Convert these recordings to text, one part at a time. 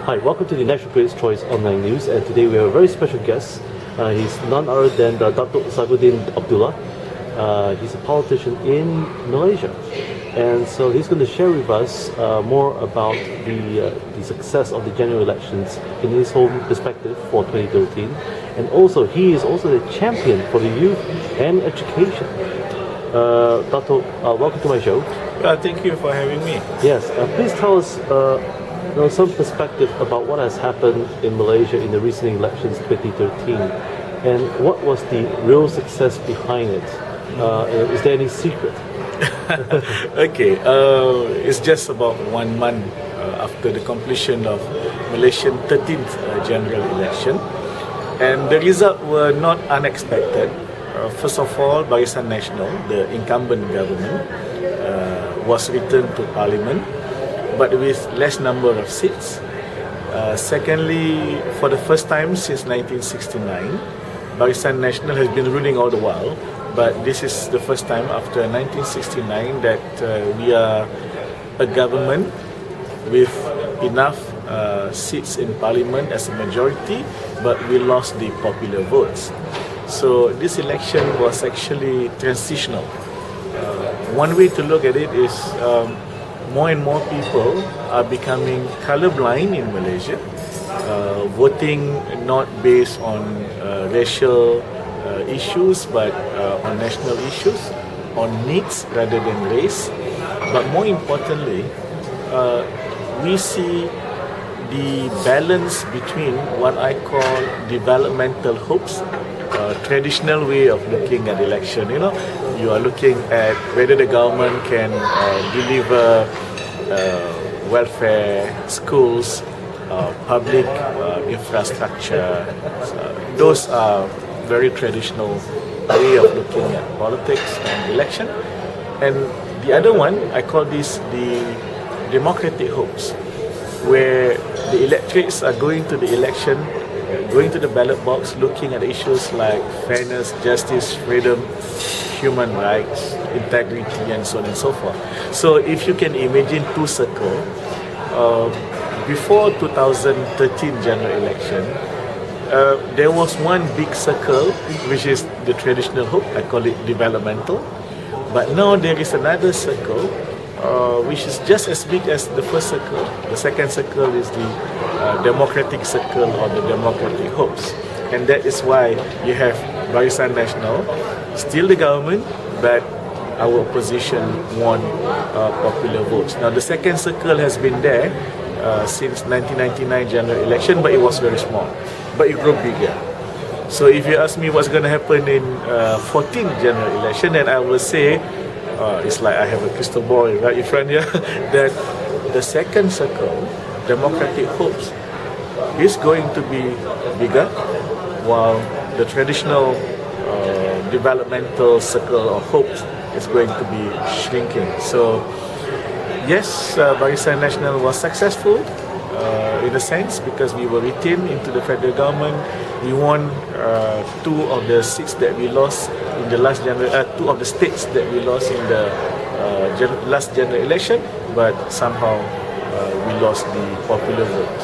Hi, welcome to the National Critics' Choice Online News, and today we have a very special guest. He's none other than Dato Saifuddin Abdullah. He's a politician in Malaysia, and so he's going to share with us more about the success of the general elections in his home perspective for 2013, and also he is also the champion for the youth and education. Dato, welcome to my show. Thank you for having me. Yes, please tell us some perspective about what has happened in Malaysia in the recent elections 2013, and what was the real success behind it? Is there any secret? Okay, it's just about 1 month after the completion of Malaysian 13th general election, and the result were not unexpected. First of all, Barisan Nasional, the incumbent government, was returned to Parliament, but with less number of seats. Secondly, for the first time since 1969, Barisan Nasional has been ruling all the while, but this is the first time after 1969 that we are a government with enough seats in Parliament as a majority, but we lost the popular votes. So this election was actually transitional. One way to look at it is more and more people are becoming colorblind in Malaysia, voting not based on racial issues but on national issues, on needs rather than race. But more importantly, we see the balance between what I call developmental hopes, traditional way of looking at election. You are looking at whether the government can deliver welfare, schools, public infrastructure. Those are very traditional way of looking at politics and election. And the other one, I call this the democratic hopes, where the electorates are going to the election, going to the ballot box, looking at issues like fairness, justice, freedom, human rights, integrity, and so on and so forth. So if you can imagine two circles, before 2013 general election, there was one big circle, which is the traditional hope, I call it developmental, but now there is another circle, which is just as big as the first circle. The second circle is the democratic circle or the democratic hopes, and that is why you have Barisan Nasional, still the government, but our opposition won popular votes. Now the second circle has been there since 1999 general election, but it was very small, but it grew bigger. So if you ask me what's going to happen in 14th general election, then I will say, it's like I have a crystal ball right in front here, that the second circle, democratic hopes, is going to be bigger, while the traditional developmental circle of hopes is going to be shrinking. So yes, Barisan Nasional was successful in a sense because we were retained into the federal government. We won 2 of the seats that we lost in the last general, 2 of the states that we lost in the last general election, but somehow we lost the popular vote.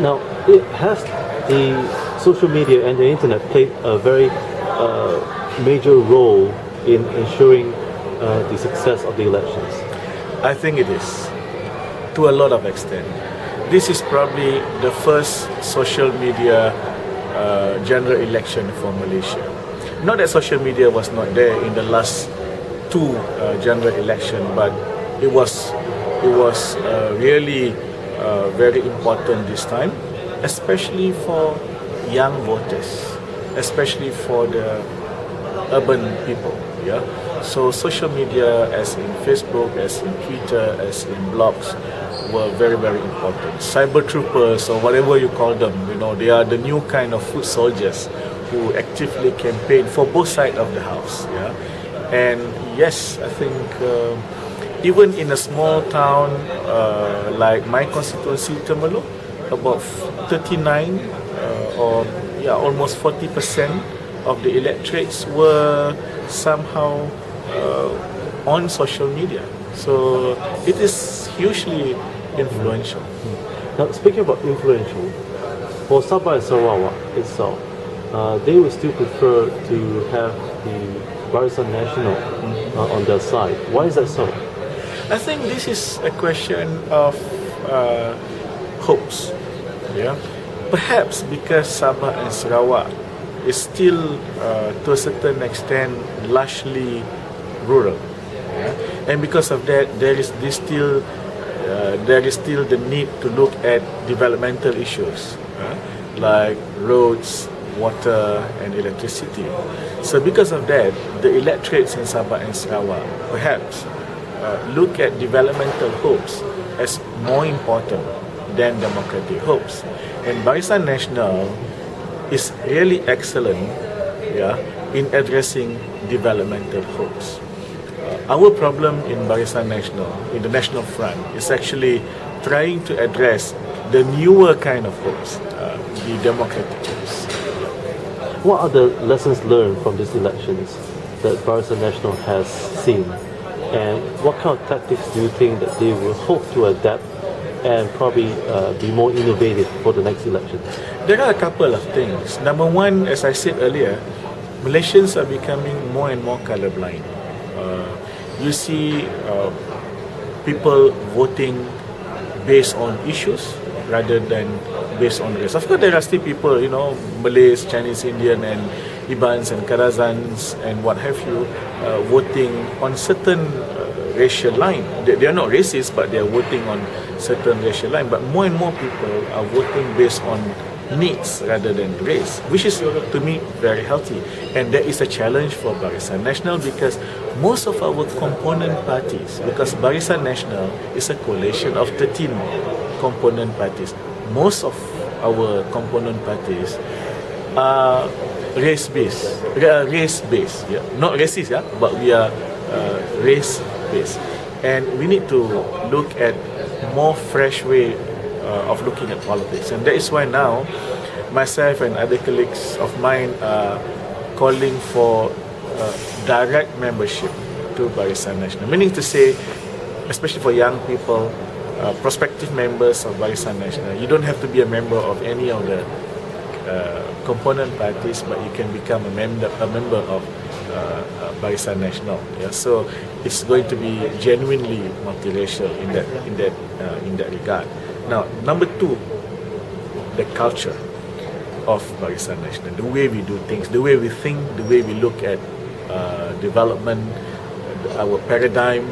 Now, it has the social media and the internet played a very major role in ensuring the success of the elections? I think it is, to a lot of extent. This is probably the first social media general election for Malaysia. Not that social media was not there in the last 2 general election, but it was really very important this time, especially for young voters, especially for the urban people. Yeah. So social media, as in Facebook, as in Twitter, as in blogs, were very, very important. Cyber troopers, or whatever you call them, they are the new kind of foot soldiers who actively campaign for both sides of the house. Yeah. And yes, I think even in a small town like my constituency, Temerloh, about 39 or almost 40% of the electorates were somehow on social media. So it is hugely influential. Now, speaking about influential, for Sabah and Sarawak itself, they would still prefer to have the Barisan Nasional on their side. Why is that so? I think this is a question of hopes. Yeah, perhaps because Sabah and Sarawak is still, to a certain extent, largely rural, yeah? And because of that, there is still the need to look at developmental issues, like roads, water, and electricity. So because of that, the electorates in Sabah and Sarawak perhaps look at developmental hopes as more important than democratic hopes. And Barisan Nasional is really excellent, yeah, in addressing developmental hopes. Our problem in Barisan Nasional, in the national front, is actually trying to address the newer kind of hopes, the democratic hopes. What are the lessons learned from these elections that Barisan Nasional has seen? And what kind of tactics do you think that they will hope to adapt and probably be more innovative for the next election? There are a couple of things. Number one, as I said earlier, Malaysians are becoming more and more colorblind. You see people voting based on issues rather than based on race. Of course, there are still people, Malays, Chinese, Indian, and Ibans and Karazans and what have you, voting on certain racial line. They are not racist, but they are voting on certain racial line. But more and more people are voting based on needs rather than race, which is, to me, very healthy. And that is a challenge for Barisan Nasional because most of our component parties, because Barisan Nasional is a coalition of 13 component parties, most of our component parties are race-based, yeah? Not racist, yeah? But we are race-based. And we need to look at more fresh way of looking at politics. And that is why now myself and other colleagues of mine are calling for direct membership to Barisan Nasional. Meaning to say, especially for young people, prospective members of Barisan Nasional, you don't have to be a member of any of the component parties, but you can become a member of Barisan Nasional. Yeah? So it's going to be genuinely multiracial in that regard. Now, number two, the culture of Barisan Nasional, the way we do things, the way we think, the way we look at development, our paradigm,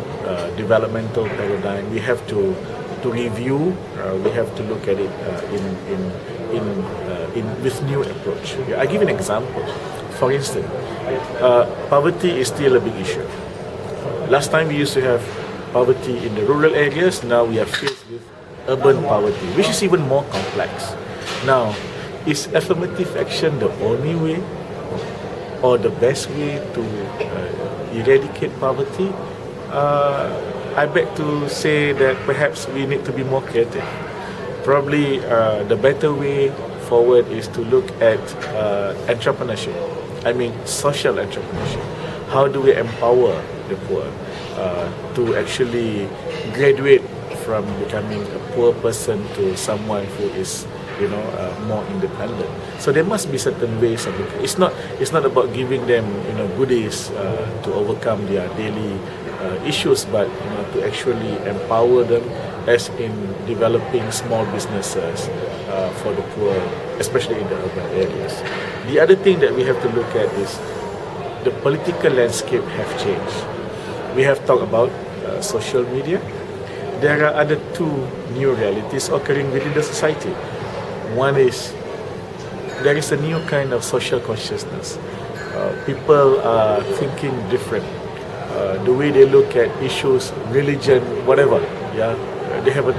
developmental paradigm. We have to review. We have to look at it with new approach. I give an example. For instance, poverty is still a big issue. Last time we used to have poverty in the rural areas. Now we are faced with urban poverty, which is even more complex. Now, is affirmative action the only way or the best way to eradicate poverty? I beg to say that perhaps we need to be more creative. Probably the better way forward is to look at entrepreneurship. I mean, social entrepreneurship. How do we empower the poor to actually graduate from becoming a poor person to someone who is, more independent? So there must be certain ways of it. It's not about giving them, goodies to overcome their daily issues, but to actually empower them, as in developing small businesses for the poor, especially in the urban areas. The other thing that we have to look at is the political landscape have changed. We have talked about social media. There are other two new realities occurring within the society. One is there is a new kind of social consciousness. People are thinking different. The way they look at issues, religion, whatever. Yeah, they have a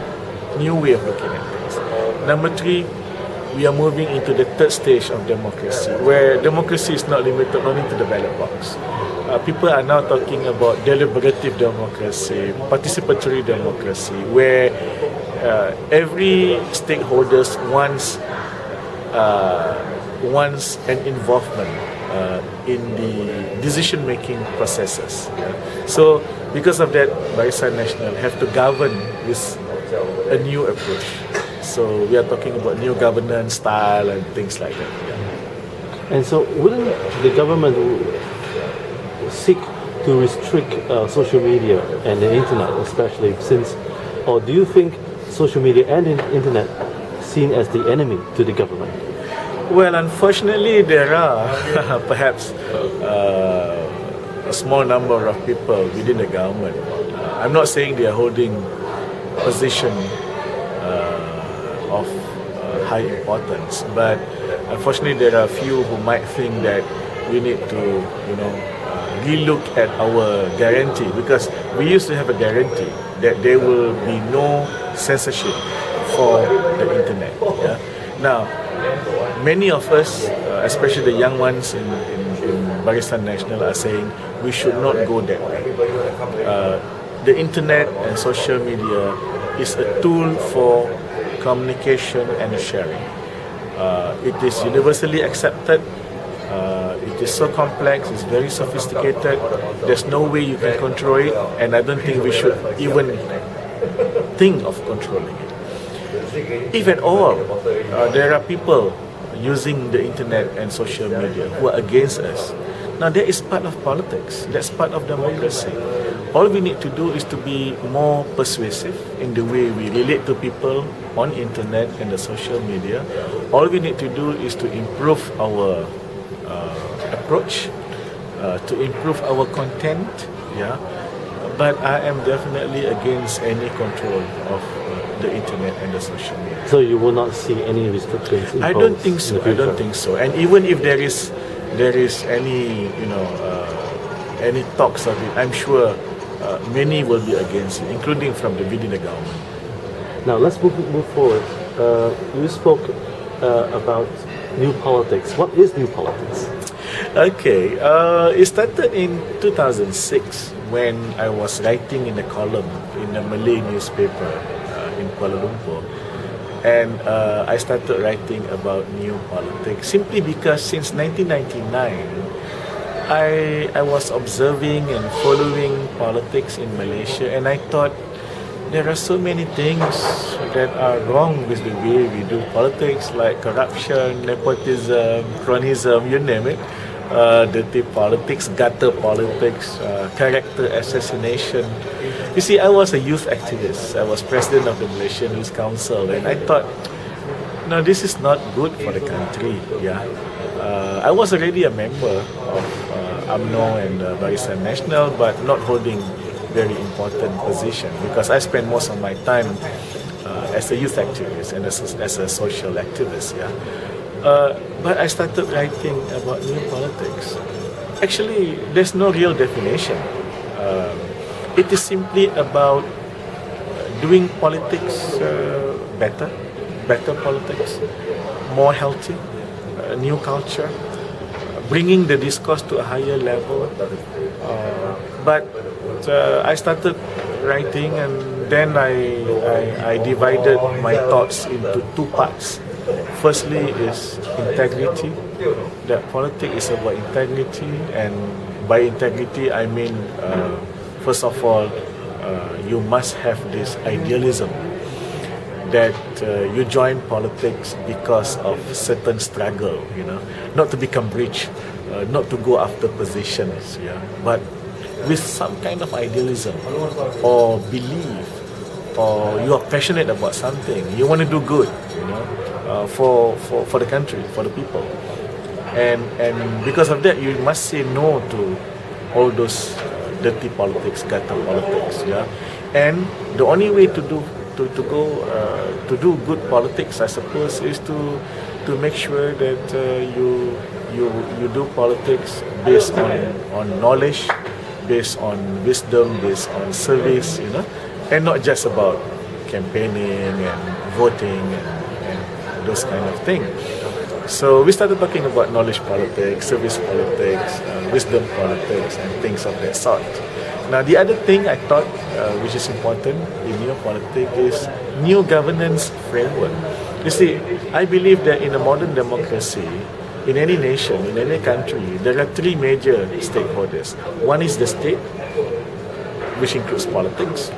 new way of looking at things. Number three, we are moving into the third stage of democracy, where democracy is not limited only to the ballot box. People are now talking about deliberative democracy, participatory democracy, where every stakeholder wants an involvement in the decision-making processes. Yeah. So, because of that, Barisan Nasional have to govern with a new approach. So we are talking about new governance style and things like that. Yeah. And so, wouldn't the government seek to restrict social media and the internet, especially since, or do you think social media and the internet seen as the enemy to the government? Well, unfortunately, there are perhaps a small number of people within the government. I'm not saying they are holding position of high importance, but unfortunately, there are a few who might think that we need to, relook at our guarantee, because we used to have a guarantee that there will be no censorship for the internet. Yeah? Now, many of us, especially the young ones in Barisan Nasional, are saying we should not go that way. The internet and social media is a tool for communication and sharing. It is universally accepted. It is so complex, it's very sophisticated. There's no way you can control it, and I don't think we should even think of controlling it. If at all, there are people using the internet and social media who are against us. Now that is part of politics, that's part of democracy. All we need to do is to be more persuasive in the way we relate to people on internet and the social media. All we need to do is to improve our approach, to improve our content, yeah. But I am definitely against any control of the internet and the social media. So you will not see any restrictions imposed? I don't think so. In the I don't think so. And even if there is any any talks of it, I'm sure many will be against it, including from within the government. Now let's move forward. You spoke about new politics. What is new politics? Okay, it started in 2006 when I was writing in a column in a Malay newspaper in Kuala Lumpur, and I started writing about new politics simply because since 1999 I was observing and following politics in Malaysia, and I thought there are so many things that are wrong with the way we do politics, like corruption, nepotism, cronyism, you name it. Dirty politics, gutter politics, character assassination. You see, I was a youth activist. I was president of the Malaysian Youth Council, and I thought, no, this is not good for the country. Yeah, I was already a member of UMNO and Barisan Nasional, but not holding very important position because I spent most of my time as a youth activist and as a social activist. Yeah. But I started writing about new politics. Actually, there's no real definition. It is simply about doing politics better politics, more healthy, new culture, bringing the discourse to a higher level. But I started writing, and then I divided my thoughts into two parts. Firstly is integrity. That politics is about integrity, and by integrity I mean first of all you must have this idealism that you join politics because of certain struggle, not to become rich, not to go after positions, but with some kind of idealism or belief, or you are passionate about something, you want to do good, for the country, for the people, and because of that you must say no to all those dirty politics, gutter politics, and the only way to do good politics, I suppose, is to make sure that you do politics based on knowledge, based on wisdom, based on service, and not just about campaigning and voting and those kind of things. So we started talking about knowledge politics, service politics, wisdom politics, and things of that sort. Now, the other thing I thought which is important in new politics is new governance framework. You see, I believe that in a modern democracy, in any nation, in any country, there are three major stakeholders. One is the state, which includes politics.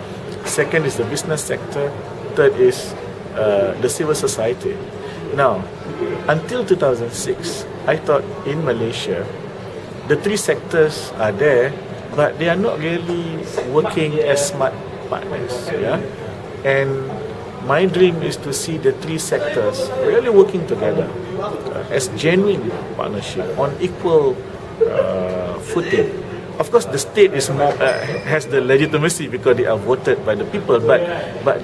Second is the business sector. Third is the civil society. Now, until 2006, I thought in Malaysia, the three sectors are there, but they are not really working as smart partners. Yeah, and my dream is to see the three sectors really working together as genuine partnership on equal footing. Of course, the state is more has the legitimacy because they are voted by the people, but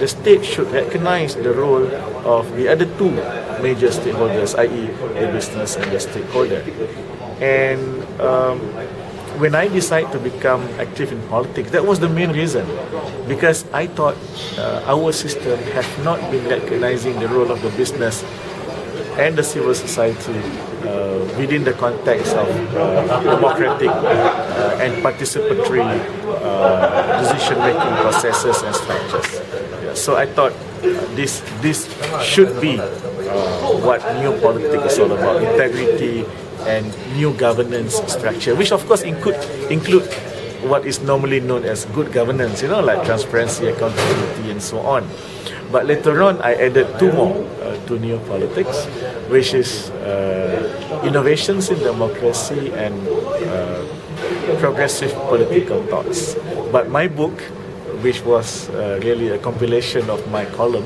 the state should recognize the role of the other two major stakeholders, i.e., the business and the stakeholder. And when I decided to become active in politics, that was the main reason, because I thought our system has not been recognizing the role of the business and the civil society within the context of democratic and participatory decision-making processes and structures. Yeah, so I thought this should be what new politics is all about: integrity and new governance structure, which of course include what is normally known as good governance, like transparency, accountability, and so on. But later on, I added two more to new politics, which is innovations in democracy and progressive political thoughts. But my book, which was really a compilation of my column,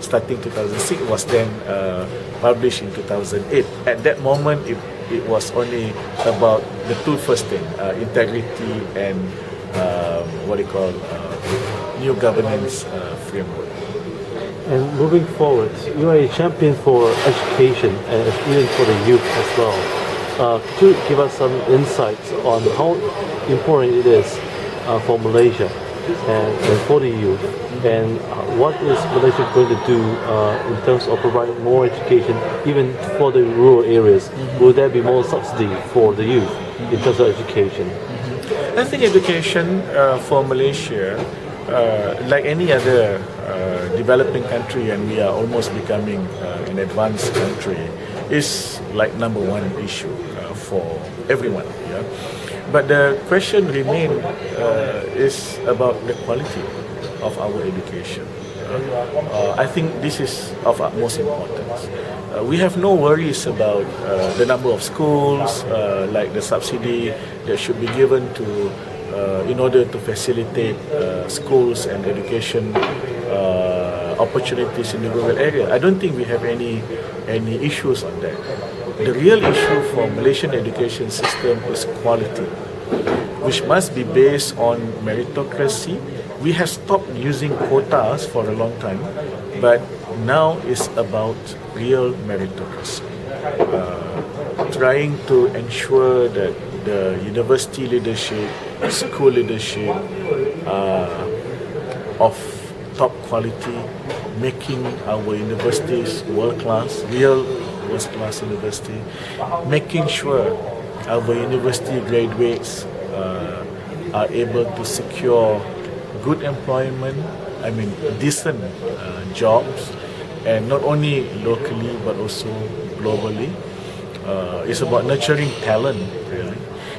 starting 2006, was then published in 2008. At that moment, it was only about the two first things, integrity and new governance framework. And moving forward, you are a champion for education and even for the youth as well. Could you give us some insights on how important it is for Malaysia and for the youth, and what is Malaysia going to do in terms of providing more education even for the rural areas? Will there be more subsidy for the youth in terms of education? I think education for Malaysia, like any other developing country, and we are almost becoming an advanced country, is like number one issue for everyone. Yeah? But the question remains is about the quality of our education. I think this is of utmost importance. We have no worries about the number of schools, like the subsidy that should be given to in order to facilitate schools and education opportunities in the rural area. I don't think we have any issues on that. The real issue for Malaysian education system is quality, which must be based on meritocracy. We have stopped using quotas for a long time, but now it's about real meritocracy. Trying to ensure that the university leadership, school leadership of top quality, making our universities world-class, real world-class university, making sure our university graduates are able to secure good employment, decent jobs, and not only locally but also globally. It's about nurturing talent, really.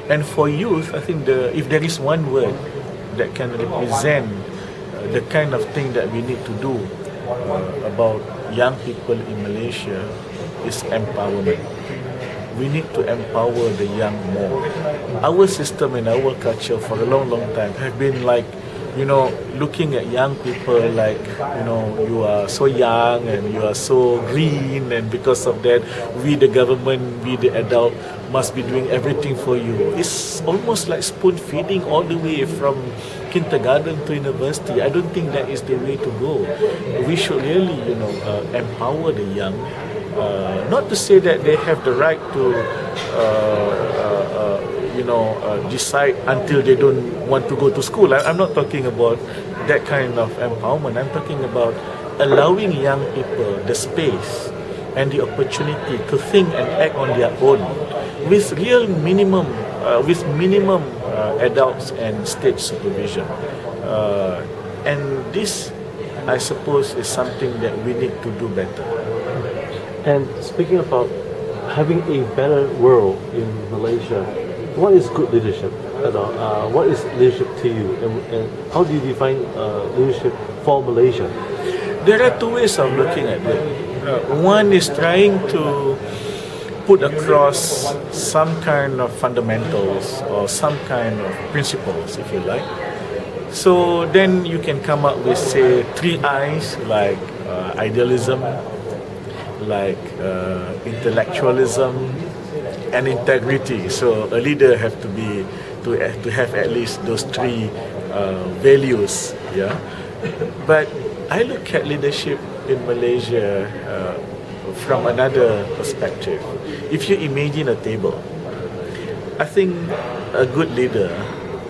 And for youth, I think if there is one word that can represent the kind of thing that we need to do about young people in Malaysia, is empowerment. We need to empower the young more. Our system and our culture for a long time have been like, looking at young people like, you are so young and you are so green, and because of that, we the government, we the adult must be doing everything for you. It's almost like spoon feeding all the way from kindergarten to university. I don't think that is the way to go. We should really, empower the young. Not to say that they have the right to decide until they don't want to go to school. I'm not talking about that kind of empowerment. I'm talking about allowing young people the space and the opportunity to think and act on their own with minimum adults and state supervision. And this, I suppose, is something that we need to do better. And speaking about having a better world in Malaysia, what is good leadership? What is leadership to you, and how do you define leadership for Malaysia? There are two ways of looking at it. One is trying to put across some kind of fundamentals or some kind of principles, if you like. So then you can come up with, say, 3 I's, like idealism, like intellectualism, and integrity. So a leader have to have at least those 3 values. Yeah, but I look at leadership in Malaysia from another perspective. If you imagine a table, I think a good leader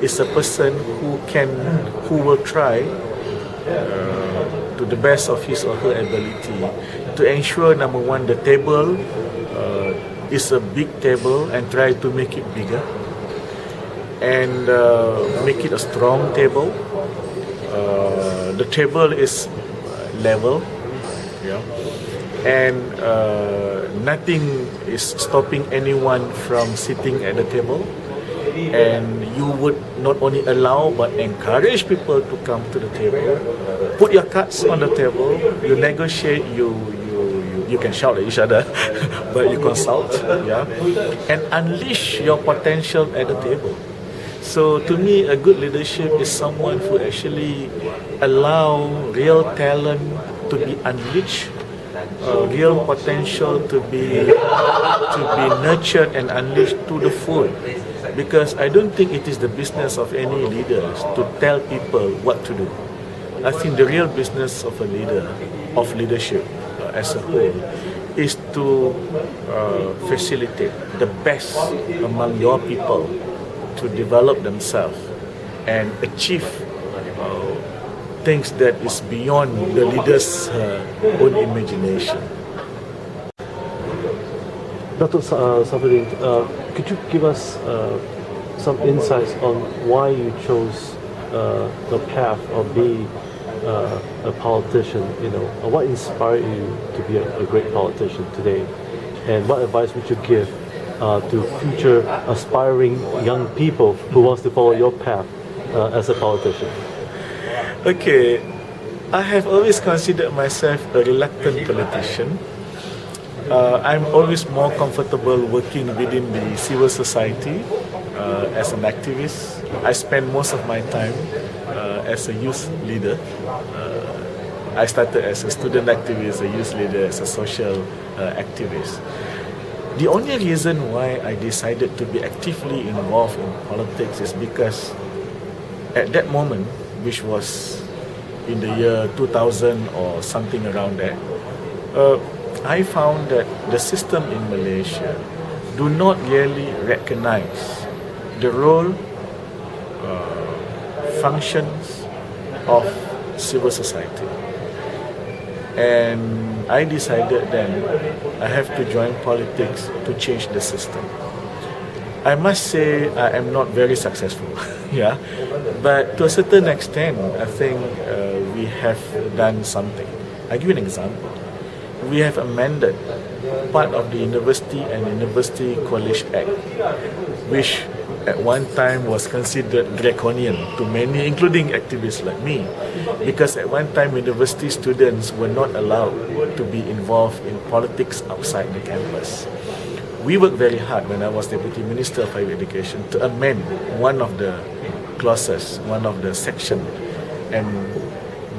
is a person who will try to the best of his or her ability to ensure, number one, the table is a big table and try to make it bigger and make it a strong table. The table is level, yeah, and nothing is stopping anyone from sitting at the table. And you would not only allow but encourage people to come to the table. Put your cards on the table. You negotiate. You can shout at each other, but you consult. Yeah, and unleash your potential at the table. So to me, a good leadership is someone who actually allow real talent to be unleashed, real potential to be nurtured and unleashed to the full. Because I don't think it is the business of any leaders to tell people what to do. I think the real business of a leader, of leadership as a whole, is to facilitate the best among your people to develop themselves and achieve things that is beyond the leader's own imagination. Dato Saifuddin, could you give us some insights on why you chose the path of being a politician? You know, what inspired you to be a great politician today, and what advice would you give to future aspiring young people who wants to follow your path as a politician? Okay, I have always considered myself a reluctant politician. I'm always more comfortable working within the civil society as an activist. I spend most of my time as a youth leader. I started as a student activist, a youth leader, as a social activist. The only reason why I decided to be actively involved in politics is because at that moment, which was in the year 2000 or something around that, I found that the system in Malaysia do not really recognize the role, functions of civil society. And I decided then I have to join politics to change the system. I must say I am not very successful, yeah, but to a certain extent, I think we have done something. I give you an example. We have amended part of the University and University College Act, which at one time was considered draconian to many, including activists like me, because at one time university students were not allowed to be involved in politics outside the campus. We worked very hard when I was Deputy Minister of Higher Education to amend one of the clauses, one of the section, and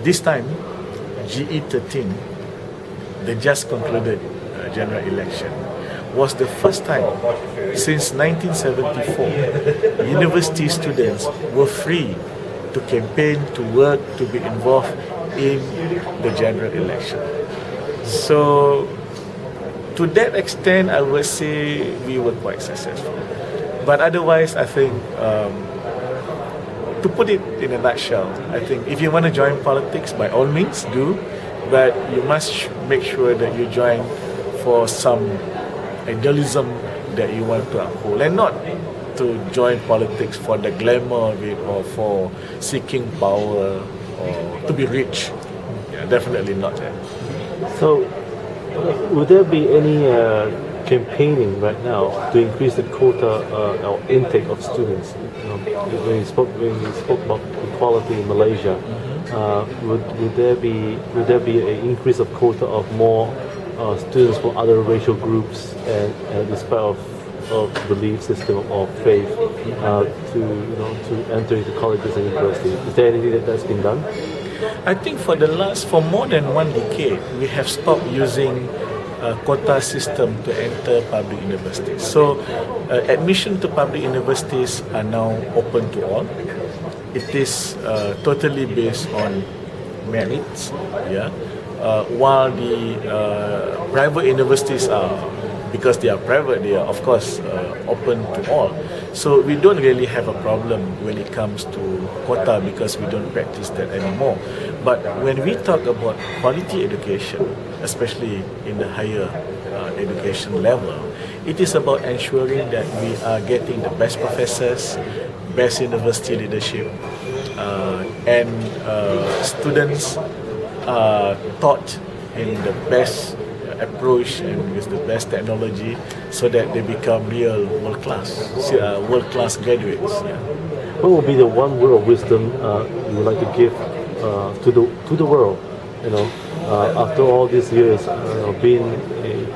this time GE 13, the just concluded general election, was the first time since 1974 university students were free to campaign, to work, to be involved in the general election. So to that extent, I would say we were quite successful. But otherwise, I think, to put it in a nutshell, I think if you want to join politics, by all means do, but you must make sure that you join for some idealism that you want to uphold, and not to join politics for the glamour of it or for seeking power or to be rich. Yeah, definitely not. So, would there be any campaigning right now to increase the quota or intake of students? When you spoke about equality in Malaysia, would there be an increase of quota of more students from other racial groups and despite of belief system or faith to enter into colleges and universities? Is there anything that's been done? I think for more than one decade, we have stopped using quota system to enter public universities. So admission to public universities are now open to all. It is totally based on merits. Yeah. While the private universities are, because they are private, they are of course open to all. So we don't really have a problem when it comes to quota because we don't practice that anymore. But when we talk about quality education, especially in the higher education level, it is about ensuring that we are getting the best professors, best university leadership, and students are taught in the best approach and with the best technology so that they become real world-class graduates. Yeah. What would be the one word of wisdom you would like to give to the world? After all these years, being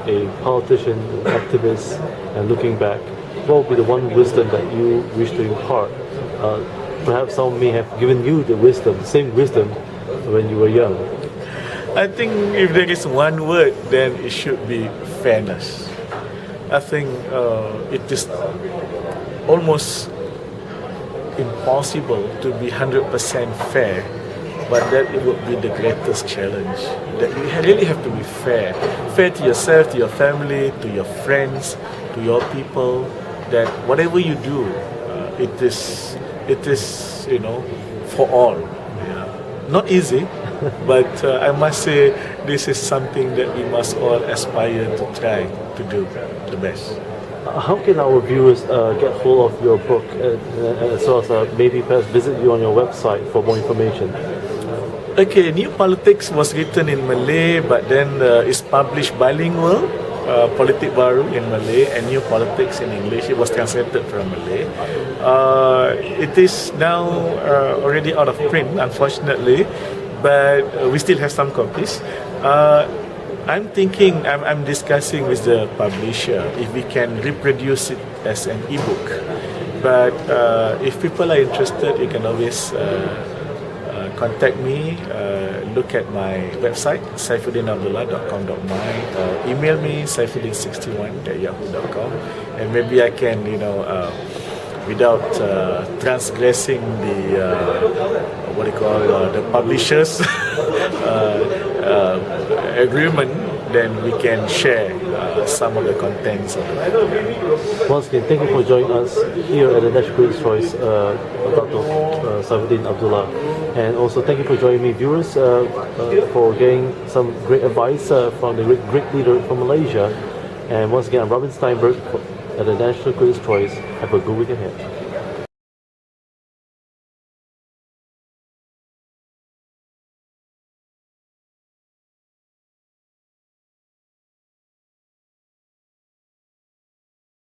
a politician, an activist, and looking back, what would be the one wisdom that you wish to impart? Perhaps someone may have given you the same wisdom when you were young. I think if there is one word, then it should be fairness. I think it is almost impossible to be 100% fair, but that it would be the greatest challenge. That you really have to be fair. Fair to yourself, to your family, to your friends, to your people, that whatever you do, it is for all. Yeah. Not easy, but I must say this is something that we must all aspire to try to do the best. How can our viewers get hold of your book as well as maybe perhaps visit you on your website for more information? Okay, New Politics was written in Malay, but then it's published bilingual. Politik Baru in Malay and New Politics in English. It was translated from Malay. It is now already out of print, unfortunately, but we still have some copies. I'm discussing with the publisher if we can reproduce it as an ebook. But if people are interested, you can always contact me, look at my website, saifuddinabdullah.com.my, or email me, saifuddin61@yahoo.com, and maybe I can, without transgressing the publisher's agreement, then we can share some of the contents of the book. Once again, thank you for joining us here at the National Critics' Choice, Dato Saifuddin Abdullah. And also thank you for joining me, viewers, for getting some great advice from the great leader from Malaysia. And once again, I'm Robin Stienberg at the National Critics' Choice. Have a good week ahead.